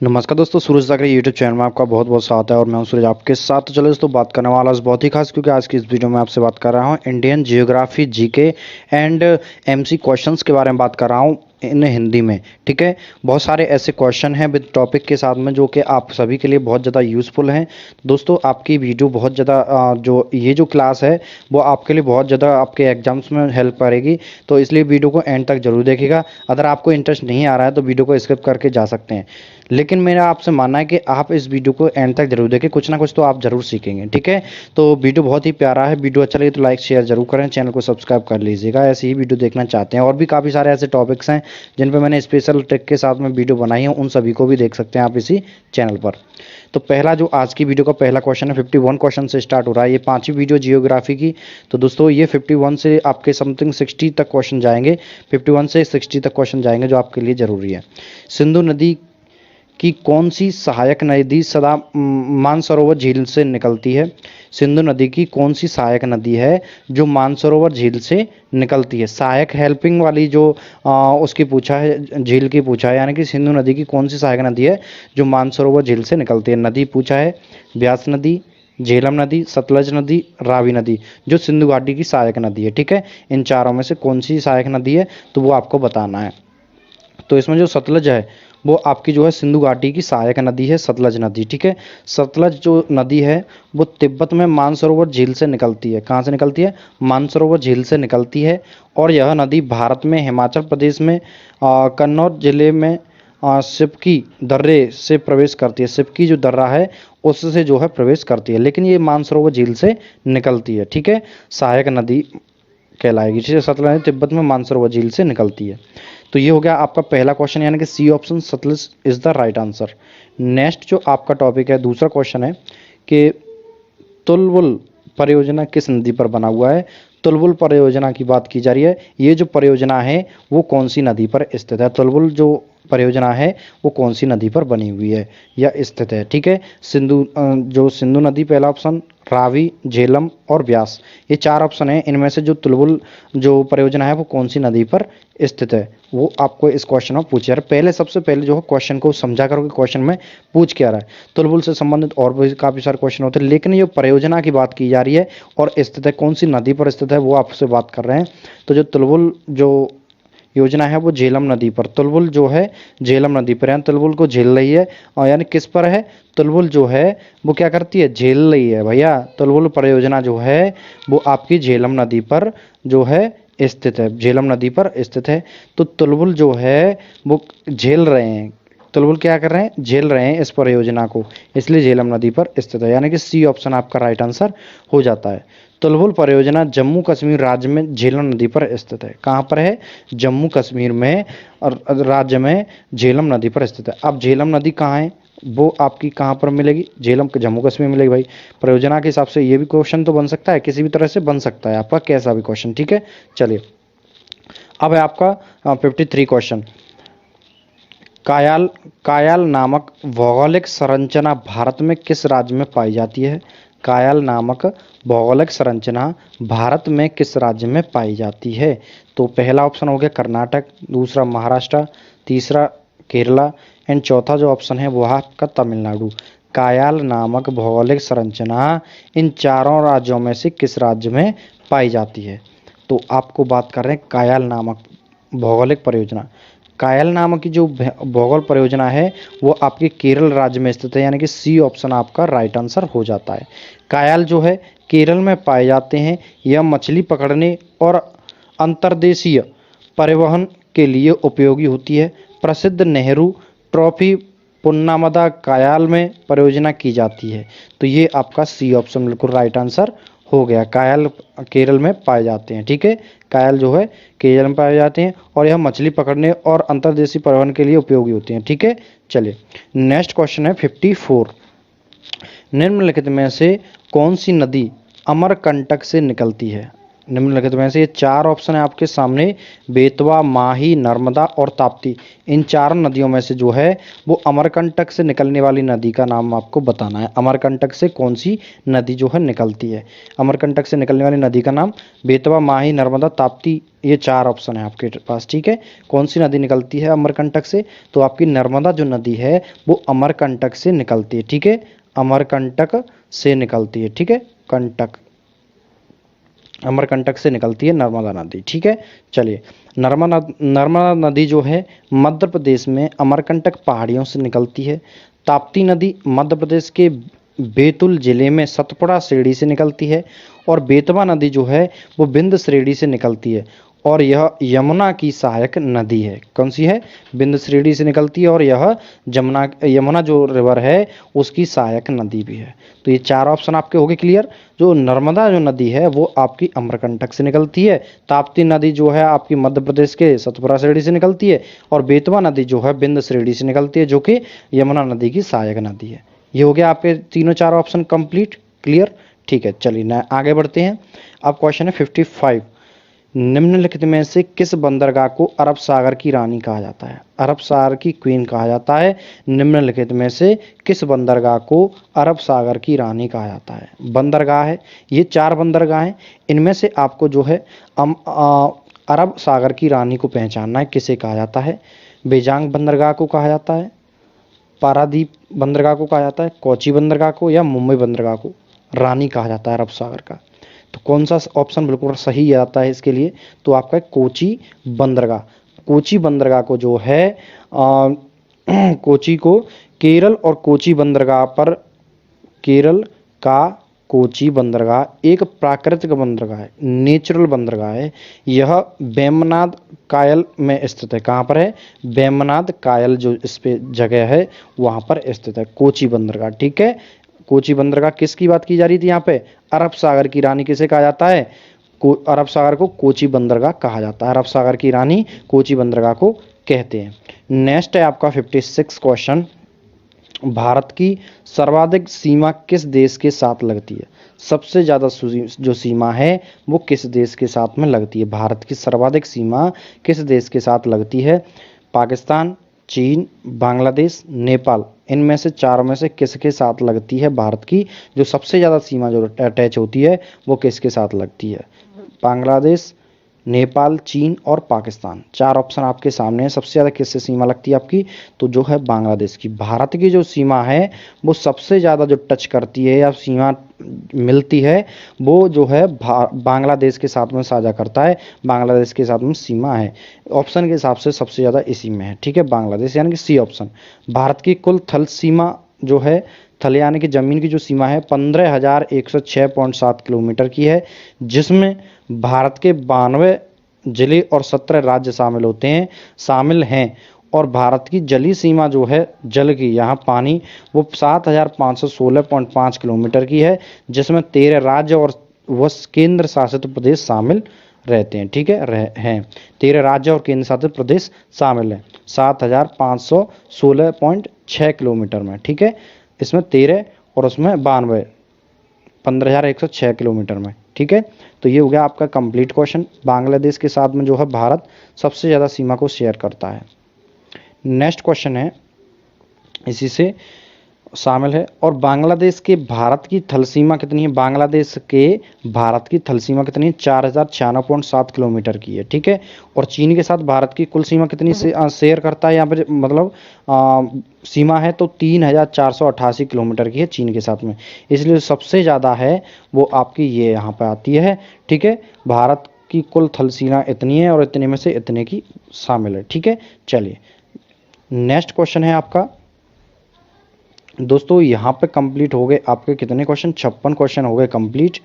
नमस्कार दोस्तों, सूरज जागरण YouTube channel में आपका बहुत बहुत स्वागत है और मैं हूं सूरज आपके साथ। तो चलो दोस्तों, बात करने वाला बहुत ही खास, क्योंकि आज की इस वीडियो में आपसे बात कर रहा हूं Indian geography GK and MC questions के बारे में बात कर रहा हूं इन हिंदी में। ठीक है, बहुत सारे ऐसे क्वेश्चन हैं विद टॉपिक के साथ में जो कि आप सभी के लिए बहुत ज़्यादा यूज़फुल हैं। दोस्तों, आपकी वीडियो बहुत ज़्यादा जो ये जो क्लास है वो आपके लिए बहुत ज़्यादा आपके एग्जाम्स में हेल्प करेगी, तो इसलिए वीडियो को एंड तक जरूर देखिएगा। अगर आपको इंटरेस्ट नहीं आ रहा है तो वीडियो को स्किप करके जा सकते हैं, लेकिन मेरा आपसे मानना है कि आप इस वीडियो को एंड तक जरूर देखें, कुछ ना कुछ तो आप जरूर सीखेंगे। ठीक है, तो वीडियो बहुत ही प्यारा है, वीडियो अच्छा लगे तो लाइक शेयर जरूर करें, चैनल को सब्सक्राइब कर लीजिएगा। ऐसे ही वीडियो देखना चाहते हैं और भी काफ़ी सारे ऐसे टॉपिक्स हैं जिन पर मैंने स्पेशल ट्रिक के साथ में वीडियो बनाई है, उन सभी को भी देख सकते हैं आप इसी चैनल पर। तो पहला जो आज की वीडियो का पहला क्वेश्चन है 51 क्वेश्चन से स्टार्ट हो रहा है। ये पांचवी वीडियो जियोग्राफी की। तो दोस्तों, ये 51 से आपके समथिंग 60 तक क्वेश्चन जाएंगे, 51 से 60 तक क्वेश्चन जाएंगे जो आपके लिए जरूरी है। सिंधु नदी कि कौन सी सहायक नदी सदा मानसरोवर झील से निकलती है? सिंधु नदी की कौन सी सहायक नदी है जो मानसरोवर झील से निकलती है? सहायक हेल्पिंग वाली जो उसकी पूछा है, झील की पूछा है, यानी कि सिंधु नदी की कौन सी सहायक नदी है जो मानसरोवर झील से निकलती है? नदी पूछा है, व्यास नदी, झेलम नदी, सतलज नदी, रावी नदी, जो सिंधु घाटी की सहायक नदी है। ठीक है, इन चारों में से कौन सी सहायक नदी है तो वो आपको बताना है। तो इसमें जो सतलज है वो आपकी जो है सिंधु घाटी की सहायक नदी है, सतलज नदी। ठीक है, सतलज जो नदी है वो तिब्बत में मानसरोवर झील से निकलती है। कहाँ से निकलती है? मानसरोवर झील से निकलती है। और यह नदी भारत में हिमाचल प्रदेश में कन्नौज जिले में सिपकी दर्रे से प्रवेश करती है। सिपकी जो दर्रा है उससे जो है प्रवेश करती है, लेकिन ये मानसरोवर झील से निकलती है। ठीक है, सहायक नदी कहलाएगी। ठीक है, सतलज नदी तिब्बत में मानसरोवर झील से निकलती है। तो ये हो गया आपका पहला क्वेश्चन, यानी कि C option Sutlej is the right answer. Next जो आपका टॉपिक है, दूसरा क्वेश्चन है कि तुलबुल परियोजना किस नदी पर बना हुआ है? तुलबुल परियोजना की बात की जा रही है। ये जो परियोजना है वो कौन सी नदी पर स्थित है? तुलबुल जो परियोजना है वो कौन सी नदी पर बनी हुई है या स्थित है? ठीक है, जो सिंधु नदी पहला ऑप्शन, रावी, झेलम और व्यास, ये चार ऑप्शन है। इनमें से जो तुलबुल जो परियोजना है वो कौन सी नदी पर स्थित है वो आपको इस क्वेश्चन में पूछा जा रहा है। पहले सबसे पहले जो है क्वेश्चन को समझा करो कि क्वेश्चन में पूछ क्या रहा है। तुलबुल से संबंधित और भी काफ़ी सारे क्वेश्चन होते हैं, लेकिन ये परियोजना की बात की जा रही है और स्थित है कौन सी नदी पर स्थित है वो आपसे बात कर रहे हैं। तो जो तुलबुल जो योजना है वो झेलम नदी पर, तुलबुल जो है झेलम नदी पर, यानी तुलबुल को झेल रही है। और यानी किस पर है? तुलबुल जो है वो क्या करती है? झेल रही है भैया। तुलबुल परियोजना जो है वो आपकी झेलम नदी पर जो है स्थित है, झेलम नदी पर स्थित है। तो तुलबुल जो है वो झेल रहे हैं, तुलबुल क्या कर रहे हैं? झेल रहे हैं इस परियोजना को, इसलिए झेलम नदी पर स्थित है, यानी कि सी ऑप्शन आपका राइट आंसर हो जाता है। तुलबुल परियोजना जम्मू कश्मीर राज्य में झेलम नदी पर स्थित है। कहाँ पर है? जम्मू कश्मीर में और राज्य में झेलम नदी पर स्थित है। अब झेलम नदी कहाँ है वो आपकी कहाँ पर मिलेगी? झेलम जम्मू कश्मीर मिलेगी भाई। परियोजना के हिसाब से ये भी क्वेश्चन तो बन सकता है, किसी भी तरह से बन सकता है आपका कैसा भी क्वेश्चन। ठीक है, चलिए अब है आपका 53 क्वेश्चन। कायाल कायाल नामक भौगोलिक संरचना भारत में किस राज्य में पाई जाती है? कायाल नामक भौगोलिक संरचना भारत में किस राज्य में पाई जाती है? तो पहला ऑप्शन हो गया कर्नाटक, दूसरा महाराष्ट्र, तीसरा केरला एंड चौथा जो ऑप्शन है वो है आपका तमिलनाडु। कायाल नामक भौगोलिक संरचना इन चारों राज्यों में से किस राज्य में पाई जाती है? तो आपको बात कर रहे हैं कायाल नामक भौगोलिक परियोजना। कायल नामक की जो भौगोल परियोजना है वो आपके केरल राज्य में स्थित है, यानी कि सी ऑप्शन आपका राइट आंसर हो जाता है। कायल जो है केरल में पाए जाते हैं। यह मछली पकड़ने और अंतर्देशीय परिवहन के लिए उपयोगी होती है। प्रसिद्ध नेहरू ट्रॉफी पुन्नामदा कायल में परियोजना की जाती है। तो ये आपका सी ऑप्शन बिल्कुल राइट आंसर हो गया। कायल केरल में पाए जाते हैं। ठीक है, कायल जो है केरल में पाए जाते हैं और यह मछली पकड़ने और अंतर्देशीय परिवहन के लिए उपयोगी होती हैं। ठीक है, चलिए नेक्स्ट क्वेश्चन है 54। निम्नलिखित में से कौन सी नदी अमरकंटक से निकलती है? निम्नलिखित में से ये चार ऑप्शन है आपके सामने, बेतवा, माही, नर्मदा और ताप्ती। इन चार नदियों में से जो है वो अमरकंटक से निकलने वाली नदी का नाम आपको बताना है। अमरकंटक से कौन सी नदी जो है निकलती है, अमरकंटक से निकलने वाली नदी का नाम बेतवा, माही, नर्मदा, ताप्ती, ये चार ऑप्शन है आपके पास। ठीक है, कौन सी नदी निकलती है अमरकंटक से, तो आपकी नर्मदा जो नदी है वो अमरकंटक से निकलती है। ठीक है, अमरकंटक से निकलती है। ठीक है, कंटक, अमरकंटक से निकलती है नर्मदा नदी। ठीक है, चलिए, नर्मदा नदी जो है मध्य प्रदेश में अमरकंटक पहाड़ियों से निकलती है। ताप्ती नदी मध्य प्रदेश के बैतूल जिले में सतपुड़ा श्रेणी से निकलती है। और बेतवा नदी जो है वो बिंद श्रेणी से निकलती है और यह यमुना की सहायक नदी है। कौन सी है, बिंद श्रेणी से निकलती है और यह यमुना जो रिवर है उसकी सहायक नदी भी है। तो ये चार ऑप्शन आपके हो गए क्लियर। जो नर्मदा जो नदी है वो आपकी अमरकंटक से निकलती है, ताप्ती नदी जो है आपकी मध्य प्रदेश के सतपुड़ा श्रेणी से निकलती है और बेतवा नदी जो है बिंद श्रेणी से निकलती है जो कि यमुना नदी की सहायक नदी है। ये हो गया आपके तीनों चार ऑप्शन कंप्लीट, क्लियर। ठीक है, चलिए ना आगे बढ़ते हैं। अब क्वेश्चन है 55, निम्नलिखित में से किस बंदरगाह को अरब सागर की रानी कहा जाता है, अरब सागर की क्वीन कहा जाता है। निम्नलिखित में से किस बंदरगाह को अरब सागर की रानी कहा जाता है। बंदरगाह है, ये चार बंदरगाह हैं, इनमें से आपको जो है अरब सागर की रानी को पहचानना है, किसे कहा जाता है। बेजांग बंदरगाह को कहा जाता है, पारादीप बंदरगाह को कहा जाता है, कोची बंदरगाह को या मुंबई बंदरगाह को रानी कहा जाता है अरब सागर का। तो कौन सा ऑप्शन बिल्कुल सही आता है इसके लिए, तो आपका कोची बंदरगाह। कोची बंदरगाह को जो है कोची को केरल और कोची बंदरगाह पर, केरल का कोची बंदरगाह एक प्राकृतिक बंदरगाह है, नेचुरल बंदरगाह है। यह वेम्बनाड कायल में स्थित है। कहाँ पर है, वेम्बनाड कायल जो इस पे जगह है वहाँ पर स्थित है कोची बंदरगाह। ठीक है, कोची बंदरगाह किसकी बात की जा रही थी यहाँ पे, अरब सागर की रानी किसे कहा जाता है, अरब सागर को कोची बंदरगाह कहा जाता है। अरब सागर की रानी कोची बंदरगाह को कहते हैं। नेक्स्ट है आपका 56 क्वेश्चन, भारत की सर्वाधिक सीमा किस देश के साथ लगती है। सबसे ज़्यादा जो सीमा है वो किस देश के साथ में लगती है, भारत की सर्वाधिक सीमा किस देश के साथ लगती है। पाकिस्तान, चीन, बांग्लादेश, नेपाल, इनमें से चारों में से किसके साथ लगती है भारत की जो सबसे ज़्यादा सीमा जो अटैच होती है वो किसके साथ लगती है। बांग्लादेश, नेपाल, चीन और पाकिस्तान, चार ऑप्शन आपके सामने है। सबसे ज़्यादा किससे सीमा लगती है आपकी, तो जो है बांग्लादेश की। भारत की जो सीमा है वो सबसे ज़्यादा जो टच करती है या सीमा मिलती है वो जो है बांग्लादेश के साथ में साझा करता है, बांग्लादेश के साथ में सीमा है। ऑप्शन के हिसाब से सबसे ज़्यादा इसी में है। ठीक है, बांग्लादेश यानी कि सी ऑप्शन। भारत की कुल थल सीमा जो है, थल यानी कि ज़मीन की जो सीमा है 15,106.7 किलोमीटर की है, जिसमें भारत के 92 जिले और 17 राज्य शामिल हैं। और भारत की जलीय सीमा जो है जल की, यहाँ पानी, वो 7,516.5 किलोमीटर की है, जिसमें 13 राज्य और व केंद्र शासित प्रदेश शामिल रहते हैं। ठीक है, हैं 13 राज्य और केंद्र शासित प्रदेश शामिल हैं 7,516.6 किलोमीटर में। ठीक है, इसमें 13 और उसमें 92, 15,106 किलोमीटर में। ठीक है, तो ये हो गया आपका कंप्लीट क्वेश्चन। बांग्लादेश के साथ में जो है भारत सबसे ज़्यादा सीमा को शेयर करता है। नेक्स्ट क्वेश्चन है इसी से शामिल है, और बांग्लादेश के भारत की थल सीमा कितनी है, बांग्लादेश के भारत की थल सीमा कितनी है, 4,096.7 किलोमीटर की है। ठीक है, और चीन के साथ भारत की कुल सीमा कितनी से शेयर करता है यहाँ पर, मतलब सीमा है तो 3,488 किलोमीटर की है चीन के साथ में, इसलिए सबसे ज़्यादा है वो आपकी ये यहाँ पर आती है। ठीक है, भारत की कुल थल सीमा इतनी है और इतने में से इतने की शामिल है। ठीक है, चलिए नेक्स्ट क्वेश्चन है आपका दोस्तों, यहाँ पे कंप्लीट हो गए आपके कितने क्वेश्चन, 56 क्वेश्चन हो गए कंप्लीट।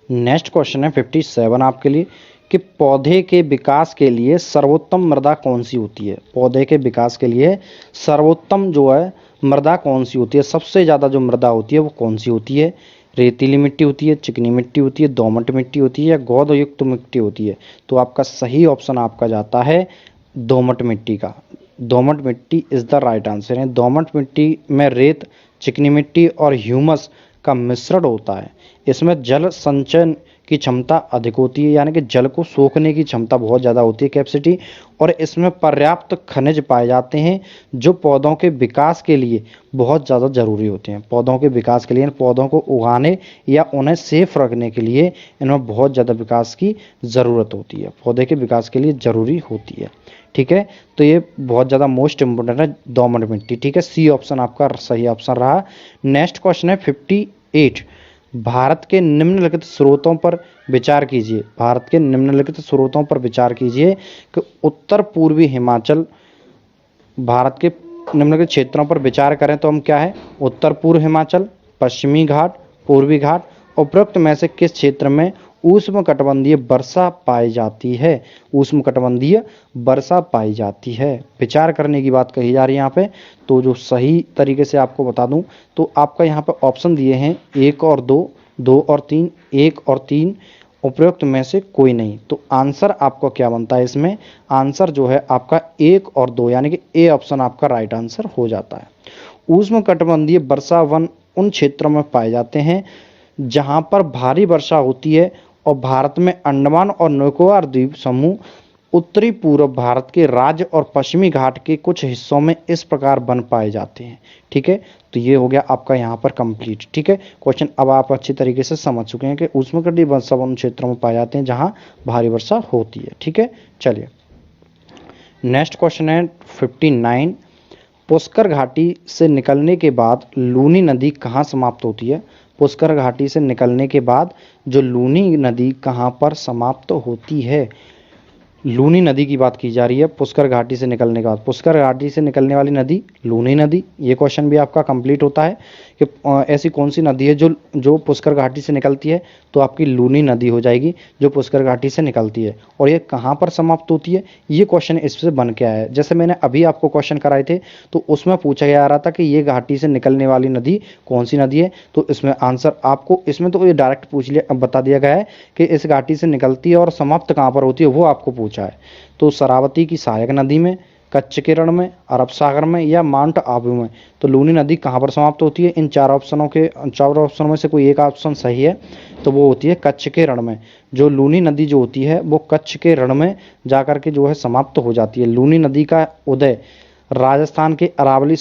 नेक्स्ट क्वेश्चन है 57 आपके लिए कि पौधे के विकास के लिए सर्वोत्तम मृदा कौन सी होती है। पौधे के विकास के लिए सर्वोत्तम जो है मृदा कौन सी होती है, सबसे ज़्यादा जो मृदा होती है वो कौन सी होती है। रेतीली मिट्टी होती है, चिकनी मिट्टी होती है, दोमट मिट्टी होती है या गोद युक्त मिट्टी होती है। तो आपका सही ऑप्शन आपका जाता है दोमट मिट्टी का। दोमट मिट्टी इज द राइट आंसर है। दोमट मिट्टी में रेत, चिकनी मिट्टी और ह्यूमस का मिश्रण होता है। इसमें जल संचयन की क्षमता अधिक होती है, यानी कि जल को सोखने की क्षमता बहुत ज़्यादा होती है, कैपेसिटी। और इसमें पर्याप्त खनिज पाए जाते हैं जो पौधों के विकास के लिए बहुत ज़्यादा ज़रूरी होते हैं। पौधों के विकास के लिए, पौधों को उगाने या उन्हें सेफ रखने के लिए इनमें बहुत ज़्यादा विकास की ज़रूरत होती है, पौधे के विकास के लिए ज़रूरी होती है। ठीक है, तो ये बहुत ज़्यादा मोस्ट इंपोर्टेंट है, दोमट मिट्टी। ठीक है, सी ऑप्शन आपका सही ऑप्शन रहा। नेक्स्ट क्वेश्चन है 58। भारत के निम्नलिखित स्रोतों पर विचार कीजिए। भारत के निम्नलिखित स्रोतों पर विचार कीजिए कि उत्तर पूर्वी हिमाचल, भारत के निम्नलिखित क्षेत्रों पर विचार करें तो हम क्या है, उत्तर पूर्व हिमाचल, पश्चिमी घाट, पूर्वी घाट, उपरोक्त में से किस क्षेत्र में उष्णकटिबंधीय वर्षा पाई जाती है। उष्णकटिबंधीय वर्षा पाई जाती है, विचार करने की बात कही जा रही है यहाँ पे। तो जो सही तरीके से आपको बता दूं तो आपका यहाँ पे ऑप्शन दिए हैं 1 और 2, 2 और 3, 1 और 3, उपरोक्त में से कोई नहीं। तो आंसर आपका क्या बनता है इसमें, आंसर जो है आपका 1 और 2, यानी कि ए ऑप्शन आपका राइट आंसर हो जाता है। उष्णकटिबंधीय वर्षा वन उन क्षेत्रों में पाए जाते हैं जहां पर भारी वर्षा होती है और भारत में अंडमान और निकोबार द्वीप समूह, उत्तरी पूर्व भारत के राज्य और पश्चिमी घाट के कुछ हिस्सों में इस प्रकार वन पाए जाते हैं। ठीक है, तो ये हो गया आपका यहाँ पर कंप्लीट। ठीक है, क्वेश्चन अब आप अच्छी तरीके से समझ चुके हैं कि उष्णकटिबंधीय वर्षा वन क्षेत्रों में पाए जाते हैं जहाँ भारी वर्षा होती है। ठीक है, चलिए नेक्स्ट क्वेश्चन है 59। पुष्कर घाटी से निकलने के बाद लूनी नदी कहाँ समाप्त होती है। पुष्कर घाटी से निकलने के बाद जो लूनी नदी कहाँ पर समाप्त होती है। लूनी नदी की बात की जा रही है पुष्कर घाटी से निकलने के बाद। पुष्कर घाटी से निकलने वाली नदी लूनी नदी। ये क्वेश्चन भी आपका कंप्लीट होता है कि ऐसी कौन सी नदी है जो पुष्कर घाटी से निकलती है, तो आपकी लूनी नदी हो जाएगी जो पुष्कर घाटी से निकलती है। और ये कहाँ पर समाप्त होती है, ये क्वेश्चन इससे बन के आया है। जैसे मैंने अभी आपको क्वेश्चन कराए थे तो उसमें पूछा जा रहा था कि ये घाटी से निकलने वाली नदी कौन सी नदी है, तो इसमें आंसर आपको इसमें तो ये डायरेक्ट पूछ लिया, बता दिया गया है कि इस घाटी से निकलती है और समाप्त कहाँ पर होती है वो आपको पूछा है। तो शरावती की सहायक नदी में, कच्छ के रण में, अरब सागर में या माउंट आबू में। तो लूनी नदी कहाँ पर समाप्त होती है, इन चार ऑप्शनों में से कोई एक ऑप्शन सही है, तो वो होती है कच्छ के रण में। जो लूनी नदी जो होती है वो कच्छ के रण में जाकर के जो है समाप्त हो जाती है। लूनी नदी का उदय राजस्थान के अरावली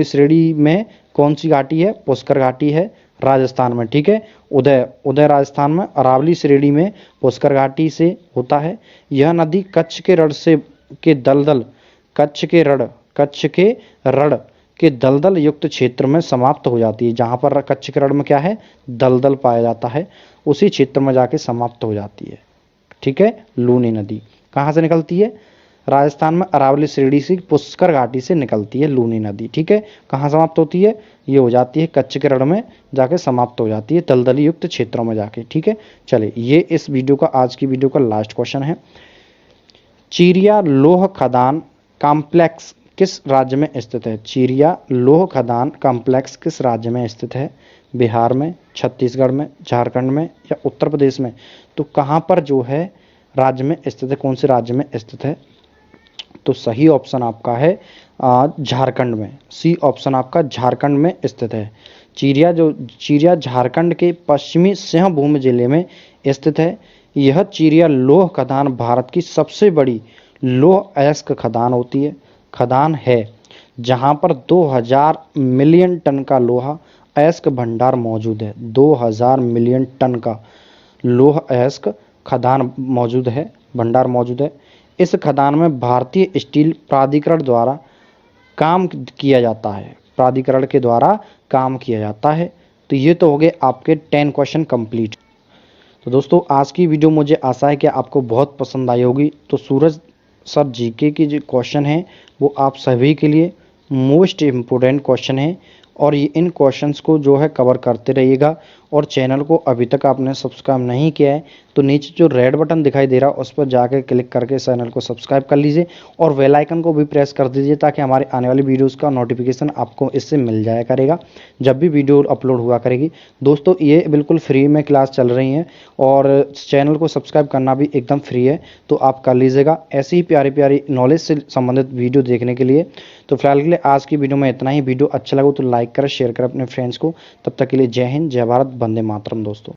श्रेणी में कौन सी घाटी है, पुष्कर घाटी है राजस्थान में। ठीक है, उदय राजस्थान में अरावली श्रेणी में पुष्कर घाटी से होता है। यह नदी कच्छ के रण के दलदल युक्त क्षेत्र में समाप्त हो जाती है। जहां पर कच्छ के रण में क्या है, दलदल पाया जाता है, उसी क्षेत्र में जाके समाप्त हो जाती है। ठीक है, लूनी नदी कहाँ से निकलती है, राजस्थान में अरावली श्रेणी से पुष्कर घाटी से निकलती है लूनी नदी। ठीक है, कहाँ समाप्त होती है, ये हो जाती है कच्छ के रण में जाके समाप्त हो जाती है, दलदली युक्त क्षेत्रों में जाके। ठीक है, चलिए ये इस वीडियो का, आज की वीडियो का लास्ट क्वेश्चन है। चीरिया लौह खदान कॉम्प्लेक्स किस राज्य में स्थित है। चीरिया लौह खदान कॉम्प्लेक्स किस राज्य में स्थित है, बिहार में, छत्तीसगढ़ में, झारखंड में या उत्तर प्रदेश में। तो कहाँ पर जो है राज्य में स्थित है, कौन से राज्य में स्थित है, तो सही ऑप्शन आपका है झारखंड में। सी ऑप्शन आपका झारखंड में स्थित है। चीरिया झारखंड के पश्चिमी सिंहभूम जिले में स्थित है। यह चीरिया लौह खदान भारत की सबसे बड़ी लौह अयस्क खदान है जहां पर 2000 मिलियन टन का लोहा अयस्क भंडार मौजूद है। 2000 मिलियन टन का लौह अयस्क खदान मौजूद है, भंडार मौजूद है। इस खदान में भारतीय स्टील प्राधिकरण द्वारा काम किया जाता है, प्राधिकरण के द्वारा काम किया जाता है। तो ये तो हो गए आपके 10 क्वेश्चन कंप्लीट। तो दोस्तों आज की वीडियो मुझे आशा है कि आपको बहुत पसंद आई होगी। तो सूरज सर जीके की जो क्वेश्चन है वो आप सभी के लिए मोस्ट इम्पोर्टेंट क्वेश्चन है और ये इन क्वेश्चंस को जो है कवर करते रहिएगा। और चैनल को अभी तक आपने सब्सक्राइब नहीं किया है तो नीचे जो रेड बटन दिखाई दे रहा है उस पर जाकर क्लिक करके चैनल को सब्सक्राइब कर लीजिए और बेल आइकन को भी प्रेस कर दीजिए ताकि हमारे आने वाली वीडियोस का नोटिफिकेशन आपको इससे मिल जाया करेगा जब भी वीडियो अपलोड हुआ करेगी। दोस्तों ये बिल्कुल फ्री में क्लास चल रही हैं और चैनल को सब्सक्राइब करना भी एकदम फ्री है, तो आप कर लीजिएगा ऐसी ही प्यारी प्यारी नॉलेज से संबंधित वीडियो देखने के लिए। तो फिलहाल के लिए आज की वीडियो में इतना ही। वीडियो अच्छा लगा तो लाइक करें, शेयर करें अपने फ्रेंड्स को। तब तक के लिए जय हिंद, जय भारत, वंदे मातरम दोस्तों।